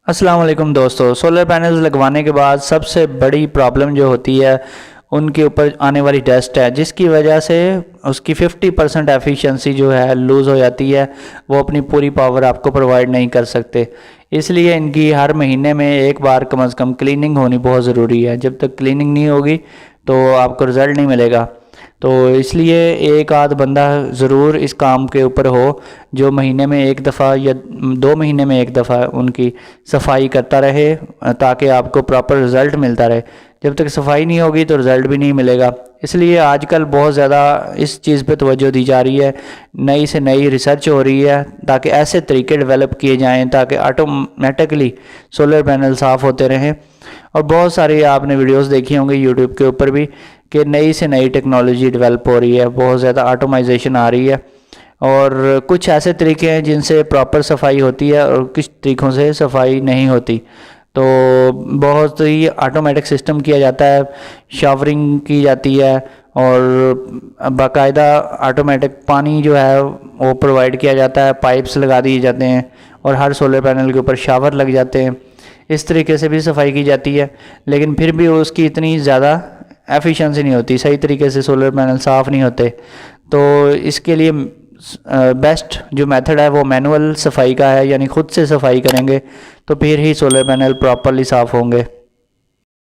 अस्सलाम वालेकुम दोस्तों। सोलर पैनल्स लगवाने के बाद सबसे बड़ी प्रॉब्लम जो होती है उनके ऊपर आने वाली डस्ट है, जिसकी वजह से उसकी 50% एफिशिएंसी जो है लूज़ हो जाती है। वो अपनी पूरी पावर आपको प्रोवाइड नहीं कर सकते। इसलिए इनकी हर महीने में एक बार कम से कम क्लीनिंग होनी बहुत ज़रूरी है। जब तक क्लीनिंग नहीं होगी तो आपको रिज़ल्ट नहीं मिलेगा। तो इसलिए एक आध बंदा ज़रूर इस काम के ऊपर हो जो महीने में एक दफ़ा या 2 महीने में एक दफ़ा उनकी सफाई करता रहे, ताकि आपको प्रॉपर रिज़ल्ट मिलता रहे। जब तक सफाई नहीं होगी तो रिज़ल्ट भी नहीं मिलेगा। इसलिए आजकल बहुत ज़्यादा इस चीज़ पे तवज्जो दी जा रही है, नई से नई रिसर्च हो रही है ताकि ऐसे तरीके डेवलप किए जाएँ ताकि ऑटोमेटिकली सोलर पैनल साफ़ होते रहें। और बहुत सारी आपने वीडियोस देखी होंगी यूट्यूब के ऊपर भी कि नई से नई टेक्नोलॉजी डेवलप हो रही है, बहुत ज़्यादा ऑटोमाइजेशन आ रही है। और कुछ ऐसे तरीके हैं जिनसे प्रॉपर सफाई होती है और कुछ तरीक़ों से सफाई नहीं होती। तो बहुत ही ऑटोमेटिक सिस्टम किया जाता है, शावरिंग की जाती है और बाकायदा ऑटोमेटिक पानी जो है वो प्रोवाइड किया जाता है, पाइप्स लगा दिए जाते हैं और हर सोलर पैनल के ऊपर शावर लग जाते हैं। इस तरीके से भी सफाई की जाती है, लेकिन फिर भी उसकी इतनी ज़्यादा एफिशिएंसी नहीं होती, सही तरीके से सोलर पैनल साफ़ नहीं होते। तो इसके लिए बेस्ट जो मेथड है वो मैनुअल सफाई का है, यानी ख़ुद से सफाई करेंगे तो फिर ही सोलर पैनल प्रॉपरली साफ़ होंगे।